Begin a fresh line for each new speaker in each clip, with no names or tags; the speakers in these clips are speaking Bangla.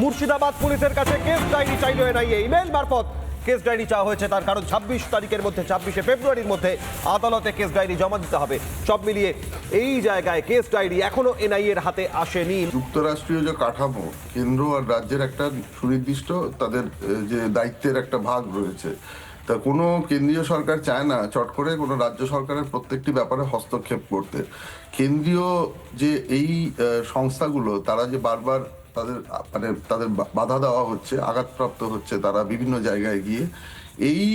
মুর্শিদাবাদ পুলিশের কাছে কেস ডায়েরি চাইল এনআইএ। ইমেল মারফত কেস ডায়েরি চাওয়া হয়েছে, তার কারণ 26 তারিখের মধ্যে, 26শে ফেব্রুয়ারির মধ্যে আদালতে কেস ডায়েরি জমা দিতে হবে। সব মিলিয়ে এই জায়গায় কেস ডায়েরি এখনো এনআইএর হাতে আসেনি।
যুক্তরাষ্ট্রীয় যে কাঠামো, কেন্দ্র আর রাজ্যের একটা সুনির্দিষ্ট তাদের যে দায়িত্বের একটা ভাগ রয়েছে, তা কোনো কেন্দ্রীয় সরকার চায় না চট করে কোনো রাজ্য সরকারের প্রত্যেকটি ব্যাপারে হস্তক্ষেপ করতে। কেন্দ্রীয় যে এই সংস্থাগুলো, তারা যে বারবার তাদের বাধা দেওয়া হচ্ছে, আঘাতপ্রাপ্ত হচ্ছে তারা বিভিন্ন জায়গায় গিয়ে, এই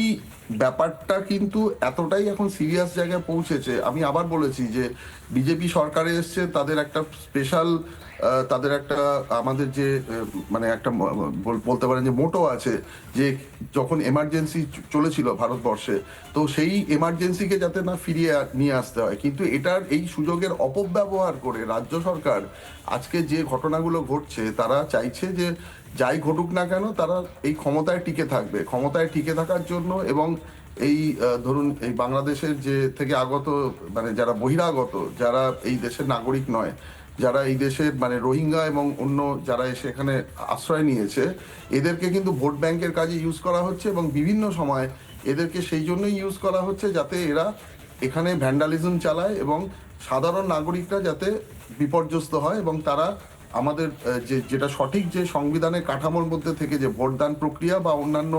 ব্যাপারটা কিন্তু এতটাই এখন সিরিয়াস জায়গায় পৌঁছেছে। আমি আবার বলেছি যে বিজেপি সরকারে এসছে, তাদের একটা স্পেশাল তাদের একটা আমাদের যে মানে একটা বলতে পারেন যে মোটো আছে, যে যখন এমার্জেন্সি চলেছিল ভারতবর্ষে, তো সেই এমার্জেন্সিকে যাতে না ফিরিয়ে নিয়ে আসতে হয়। কিন্তু এটার এই সুযোগের অপব্যবহার করে রাজ্য সরকার আজকে যে ঘটনাগুলো ঘটছে, তারা চাইছে যে যাই ঘটুক না কেন তারা এই ক্ষমতায় টিকে থাকবে। ক্ষমতায় টিকে থাকার জন্য এবং এই ধরুন এই বাংলাদেশের যে থেকে আগত মানে যারা বহিরাগত, যারা এই দেশের নাগরিক নয়, যারা এই দেশের মানে রোহিঙ্গা এবং অন্য যারা এসে এখানে আশ্রয় নিয়েছে, এদেরকে কিন্তু ভোট ব্যাংকের কাজে ইউজ করা হচ্ছে এবং বিভিন্ন সময় এদেরকে সেই জন্যই ইউজ করা হচ্ছে যাতে এরা এখানে ভ্যান্ডালিজম চালায় এবং সাধারণ নাগরিকরা যাতে বিপর্যস্ত হয় এবং তারা আমাদের যেটা সঠিক যে সংবিধানের কাঠামোর মধ্যে থেকে যে ভোটদান প্রক্রিয়া বা অন্যান্য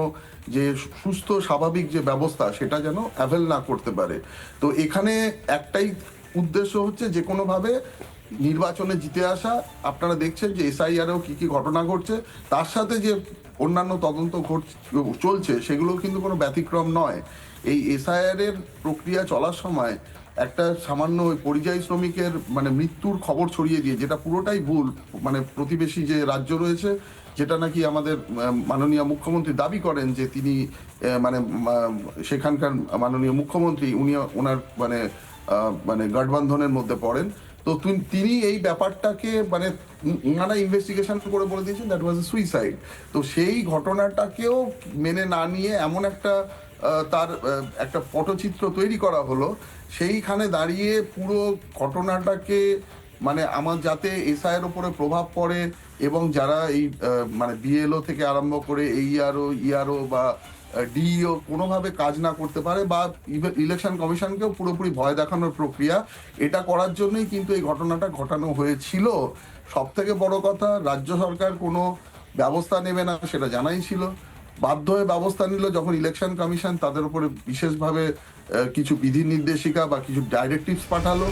যে সুস্থ স্বাভাবিক যে ব্যবস্থা, সেটা যেন অ্যাভেল না করতে পারে। তো এখানে একটাই উদ্দেশ্য হচ্ছে যে কোনোভাবে নির্বাচনে জিতে আসা। আপনারা দেখছেন যে এসআইআরেও কি কি ঘটনা ঘটছে, তার সাথে যে অন্যান্য তদন্ত চলছে সেগুলো কিন্তু কোনো ব্যতিক্রম নয়। এই এসআইআর এর প্রক্রিয়া চলার সময় একটা সামান্য পরিযায়ী শ্রমিকের মানে মৃত্যুর খবর ছড়িয়ে দিয়ে, যেটা পুরোটাই ভুল, মানে প্রতিবেশী যে রাজ্য রয়েছে, যেটা নাকি আমাদের মাননীয় মুখ্যমন্ত্রী দাবি করেন যে তিনি মানে সেখানকার মাননীয় মুখ্যমন্ত্রী, উনি ওনার মানে মানে গঠবন্ধনের মধ্যে পড়েন। তো তিনি এই ব্যাপারটাকে মানে ওনারা ইনভেস্টিগেশন করে বলে দিয়েছেন দ্যাট ওয়াজ এ সুইসাইড। তো সেই ঘটনাটাকেও মেনে না নিয়ে এমন একটা তার একটা পটচিত্র তৈরি করা হলো, সেইখানে দাঁড়িয়ে পুরো ঘটনাটাকে মানে আমার যাতে এসআইয়ের উপরে প্রভাব পড়ে এবং যারা এই মানে বিএলও থেকে আরম্ভ করে ইআরও বা ডিইও কোনোভাবে কাজ না করতে পারে, বা ইলেকশন কমিশনকেও পুরোপুরি ভয় দেখানোর প্রক্রিয়া, এটা করার জন্যই কিন্তু এই ঘটনাটা ঘটানো হয়েছিল। সব থেকে বড় কথা, রাজ্য সরকার কোনো ব্যবস্থা নেবে না সেটা জানাই ছিল, বাধ্য হয়ে ব্যবস্থা নিল যখন ইলেকশন কমিশন তাদের উপরে বিশেষভাবে কিছু বিধি নির্দেশিকা বা কিছু ডাইরেক্টিভস পাঠালো।